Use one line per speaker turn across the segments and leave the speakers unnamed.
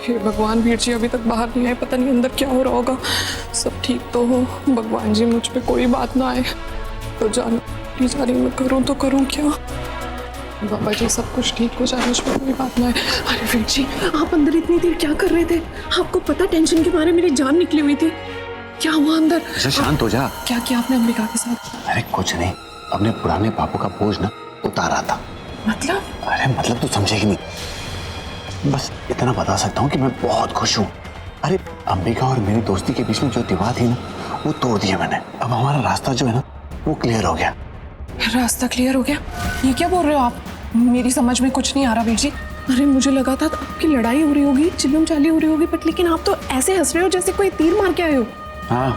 हे भगवान, वीर जी अभी तक बाहर नहीं आए, पता नहीं अंदर क्या हो रहा होगा। सब ठीक तो हो भगवान जी, मुझ पे कोई बात ना आए तो जान जा रही। मैं करूँ तो करूँ क्या? बाबा जी सब कुछ ठीक हो जाए, मुझ पे कोई बात ना आए। अरे वीर जी, आप अंदर इतनी देर क्या कर रहे थे? आपको पता टेंशन के मारे मेरी जान निकली हुई थी। क्या हुआ अंदर?
शांत हो जा।
क्या किया आपने अंबिका के साथ?
अरे कुछ नहीं, अपने पुराने पापों का बोझ ना उतारा था।
मतलब?
अरे मतलब तू समझेगी नहीं। बस इतना बता सकता हूँ कि मैं बहुत खुश हूँ। अरे अंबिका और मेरी दोस्ती के बीच में जो दीवार थी ना, वो तोड़ दिया मैंने। अब हमारा रास्ता जो है ना, वो क्लियर हो गया।
रास्ता क्लियर हो गया? ये क्या बोल रहे हो आप? मेरी समझ में कुछ नहीं आ रहा वीर जी। अरे मुझे लगा था आपकी लड़ाई हो रही होगी, चिल्लम चाली हो रही होगी, बट लेकिन आप तो ऐसे हंस रहे हो जैसे कोई तीर मार के आए हो।
हाँ,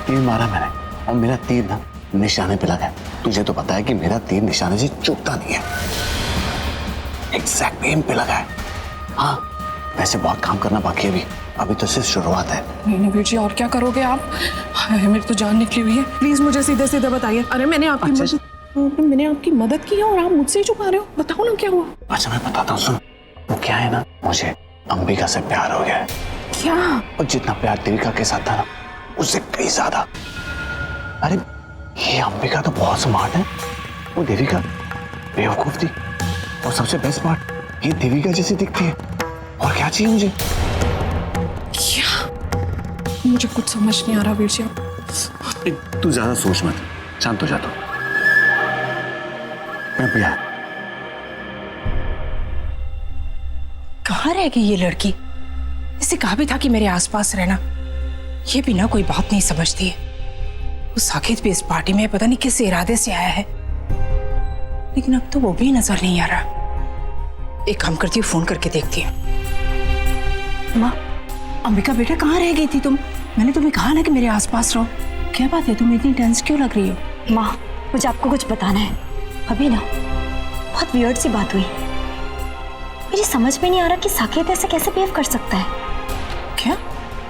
तीर मारा मैंने, और मेरा तीर ना निशाने पे लगा है। तुझे तो पता है कि मेरा तीर निशाने से चूकता नहीं है, एग्जैक्ट एम पे लगा है। हाँ, वैसे बहुत काम करना बाकी है अभी तो सिर्फ शुरुआत है।
नहीं वीर जी, और क्या करोगे आप? मेरी तो जान निकली हुई है, प्लीज मुझे सीधे सीधे बताइए। अरे मैंने आपकी मदद की है और आप मुझसे ही छुपा रहे हो। बताओ ना क्या हुआ?
अच्छा मैं बताता हूँ, सुन। वो क्या है ना, मुझे अंबिका से प्यार हो गया है।
क्या?
और जितना प्यार देविका के साथ था ना, उससे कई ज्यादा। अरे ये अंबिका तो बहुत स्मार्ट है, वो देविका बेवकूफ थी। और सबसे बेस्ट पार्ट, ये देविका जैसी दिखती है। और क्या चाहिए मुझे?
क्या? मुझे कुछ समझ नहीं आ रहा वीर जी।
तू ज्यादा सोच मत, शांत हो जा तू। मैं पिया।
कहाँ रह गई ये लड़की? इसे कहा भी था कि मेरे आसपास रहना। ये भी ना कोई बात नहीं समझती है। वो साकेत भी इस पार्टी में पता नहीं किस इरादे से आया है, लेकिन अब तो वो भी नजर नहीं आ रहा। एक काम करती हूँ, फोन करके देखती हूँ। माँ, अंबिका बेटा कहाँ रह गई थी तुम? मैंने तुम्हें कहा ना कि मेरे आसपास रहो। क्या बात है, तुम इतनी टेंस क्यों लग रही हो?
माँ, मुझे आपको कुछ बताना है। अभी ना बहुत वियर्ड सी बात हुई। मुझे समझ में नहीं आ रहा कि साकेत ऐसे कैसे बिहेव कर सकता है।
क्या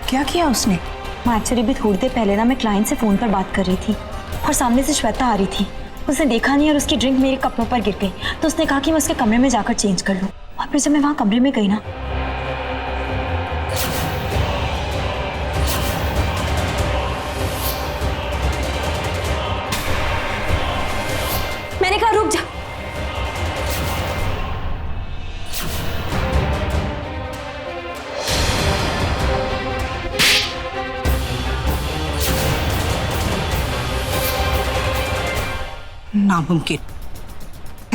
क्या किया उसने?
मैं एक्चुअली भी थोड़ी देर पहले ना मैं क्लाइंट से फोन पर बात कर रही थी और सामने से श्वेता आ रही थी। उसने देखा नहीं और उसकी ड्रिंक मेरे कपड़ों पर गिर गई, तो उसने कहा कि मैं उसके कमरे में जाकर चेंज कर लूँ। और फिर जब मैं वहाँ कमरे में गई ना, मैंने कहा रुक जा।
नामुमकिन,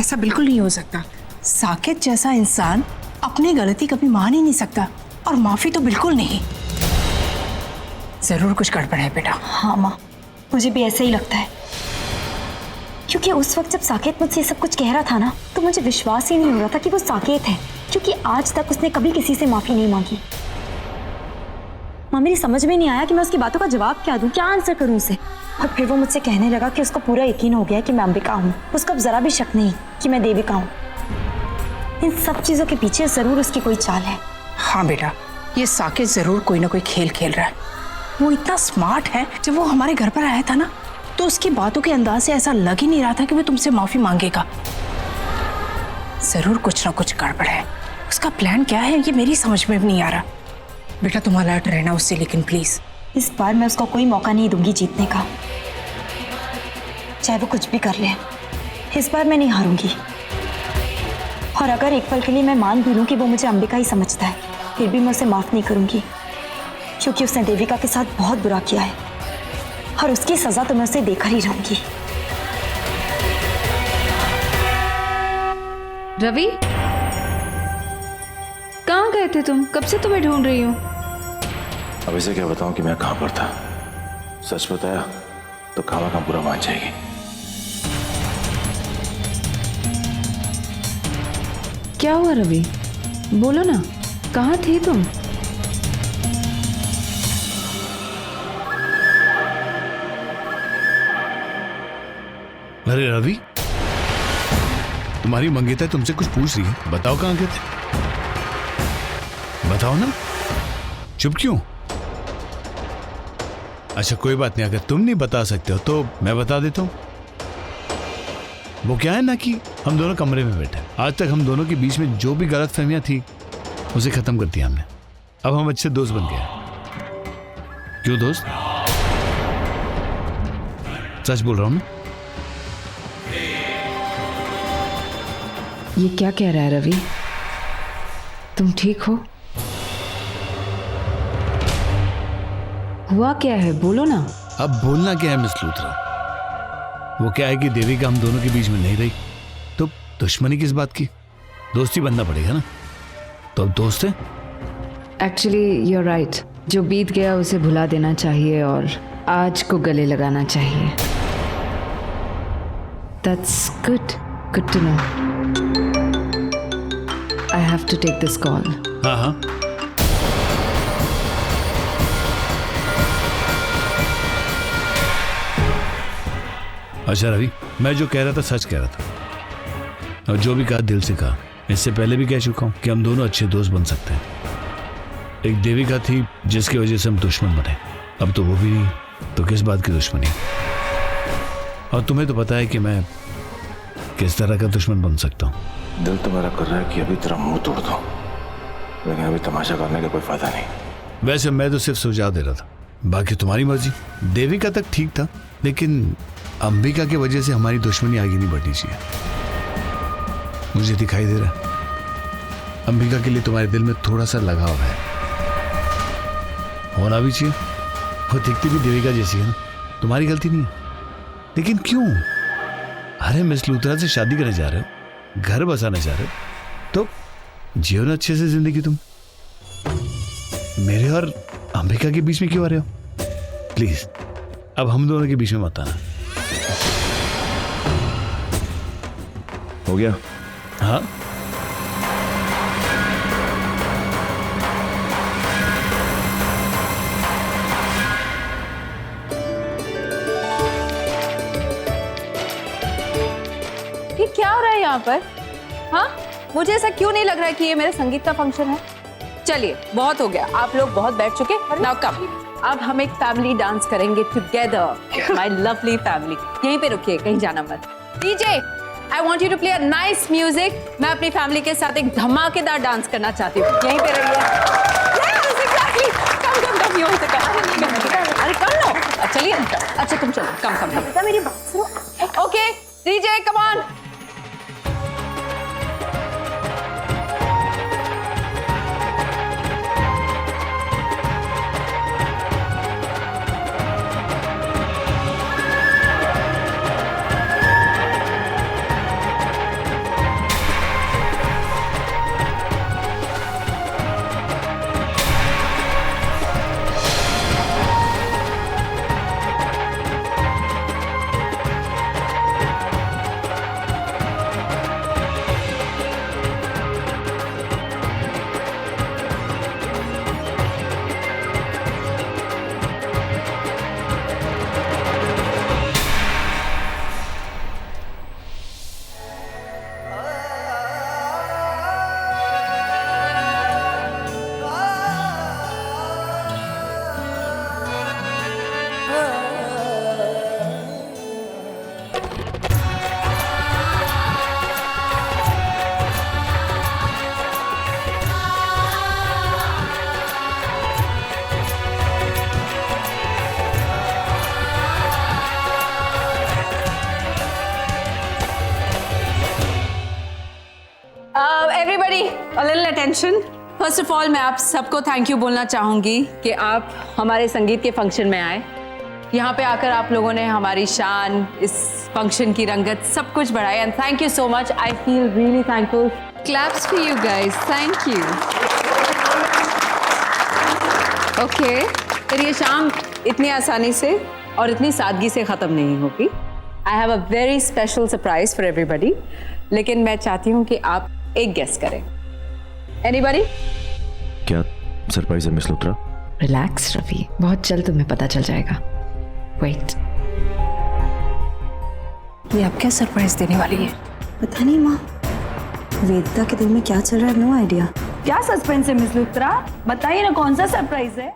ऐसा बिल्कुल नहीं हो सकता। साकेत जैसा इंसान अपनी गलती कभी मान ही नहीं सकता, और माफी तो बिल्कुल नहीं। जरूर कुछ गड़बड़ है बेटा।
हाँ माँ, मुझे भी ऐसा ही लगता है, क्योंकि उस वक्त जब साकेत मुझसे ये सब कुछ कह रहा था ना, तो मुझे विश्वास ही नहीं हो रहा था कि वो साकेत है, क्योंकि आज तक उसने कभी किसी से माफी नहीं मांगी। माँ, मेरी समझ में नहीं आया कि मैं उसकी बातों का जवाब क्या दूं, क्या आंसर करूं उसे। और फिर वो मुझसे कहने लगा कि उसको पूरा यकीन हो गया है कि मैं अंबिका हूँ। उसको अब जरा भी शक नहीं कि मैं देविका हूँ। इन सब चीजों के पीछे जरूर उसकी कोई चाल है।
हाँ बेटा, ये साकेत जरूर कोई ना कोई खेल खेल रहा है। वो इतना स्मार्ट है, जब वो हमारे घर पर आया था ना, तो उसकी बातों के अंदाज से ऐसा लग ही नहीं रहा था कि वो तुमसे माफी मांगेगा। जरूर कुछ ना कुछ गड़बड़ है। उसका प्लान क्या है, ये मेरी समझ में भी नहीं आ रहा। बेटा तुम अलर्ट रहना उससे, लेकिन प्लीज।
इस बार मैं उसको कोई मौका नहीं दूंगी जीतने का, चाहे वो कुछ भी कर ले। इस बार मैं नहीं हारूंगी। और अगर एक पल के लिए मैं मान भी लूं कि वो मुझे अंबिका ही समझता है, फिर भी मैं उसे माफ नहीं करूंगी, क्योंकि उसने देविका के साथ बहुत बुरा किया है, और उसकी सजा तो मैं उसे देकर ही रहूंगी।
रवि, कहाँ गए थे तुम? कब से तुम्हें ढूंढ रही हूँ।
अब इसे क्या बताऊं कि मैं कहां पर था? सच बताया तो खावा का बुरा मान जाएगी।
क्या हुआ रवि, बोलो ना, कहाँ थे तुम?
अरे रवि, तुम्हारी मंगेता तुमसे कुछ पूछ रही है, बताओ कहाँ गए थे? बताओ ना, चुप क्यों? अच्छा कोई बात नहीं, अगर तुम नहीं बता सकते हो तो मैं बता देता हूँ। वो क्या है ना कि हम दोनों कमरे में बैठे, आज तक हम दोनों के बीच में जो भी गलतफहमियां थी उसे खत्म कर दिया हमने। अब हम अच्छे दोस्त बन गए। क्यों दोस्त? सच बोल रहा हूं ना।
ये क्या कह रहा है रवि? तुम ठीक हो? हुआ क्या है, बोलो ना।
अब बोलना क्या है मिस लूथरा? वो क्या है कि देविका हम दोनों के बीच में नहीं रही, तो दुश्मनी किस बात की? दोस्ती बनना पड़ेगा ना। तो अब दोस्त है।
एक्चुअली यू आर राइट, जो बीत गया उसे भुला देना चाहिए और आज को गले लगाना चाहिए। That's good to know. I have to take this call.
हाँ हाँ, अच्छा रवि, मैं जो कह रहा था सच कह रहा था, और जो भी कहा दिल से कहा। इससे पहले भी कह चुका हूं कि हम दोनों अच्छे दोस्त बन सकते हैं। एक देविका थी जिसकी वजह से हम दुश्मन बने, अब तो वो भी नहीं, तो किस बात की दुश्मनी? और तुम्हें तो पता है कि मैं किस तरह का दुश्मन बन सकता हूँ।
दिल तो मेरा कर रहा है कि अभी तेरा मुंह तोड़ दूं, लेकिन अभी तमाशा करने का कोई फायदा नहीं।
वैसे मैं तो सिर्फ सुझाव दे रहा था, बाकी तुम्हारी मर्जी। देविका तक ठीक था, लेकिन अंबिका की वजह से हमारी दुश्मनी आगे नहीं बढ़नी चाहिए। मुझे दिखाई दे रहा है अंबिका के लिए तुम्हारे दिल में थोड़ा सा लगाव है, होना भी चाहिए। वो दिखती भी देविका जैसी है ना, तुम्हारी गलती नहीं है। लेकिन क्यों? अरे मिस लूथरा से शादी करने जा रहे हो, घर बसाने जा रहे हो, तो जियो ना अच्छे से जिंदगी। तुम मेरे और अंबिका के बीच में क्यों आ रहे हो? प्लीज अब हम दोनों के बीच में मत आना।
हो गया?
हाँ,
ये क्या हो रहा है यहाँ पर? हाँ, मुझे ऐसा क्यों नहीं लग रहा है कि ये मेरे संगीत का फंक्शन है। चलिए, बहुत हो गया, आप लोग बहुत बैठ चुके। नाउ कम, अब हम एक फैमिली डांस करेंगे टुगेदर, माय लवली फैमिली। यहीं पे रुकिए, कहीं जाना मत। DJ, I want you to play a nice music. मैं अपनी फैमिली के साथ एक धमाकेदार डांस करना चाहती हूँ। यहीं पे रहिए। Yes, exactly. कम यहीं से कर। अरे कर लो। चलिए, अच्छा तुम चलो, कम। मेरी बात सुनो। Okay, DJ, come on. Everybody, a little attention. First of all, मैं आप सबको थैंक यू बोलना चाहूंगी कि आप हमारे संगीत के फंक्शन में आए। यहाँ पे आकर आप लोगों ने हमारी शान, इस फंक्शन की रंगत सब कुछ बढ़ाई, and thank you so much. I feel really thankful. Claps for you guys. Thank you. Okay, फिर ये शाम इतनी आसानी से और इतनी सादगी से खत्म नहीं होगी। I have a very special surprise for everybody. लेकिन मैं चाहती हूँ कि आप एक गेस करें। Anybody?
क्या सरप्राइज है मिस लूथरा?
रिलैक्स रवि, बहुत जल्द तुम्हें पता चल जाएगा। वेट,
ये अब क्या सरप्राइज देने वाली है?
पता नहीं माँ, वेदिता के दिल में क्या चल रहा है, नो आइडिया।
क्या सस्पेंस है मिस लूथरा? बताइए ना, कौन सा सरप्राइज है?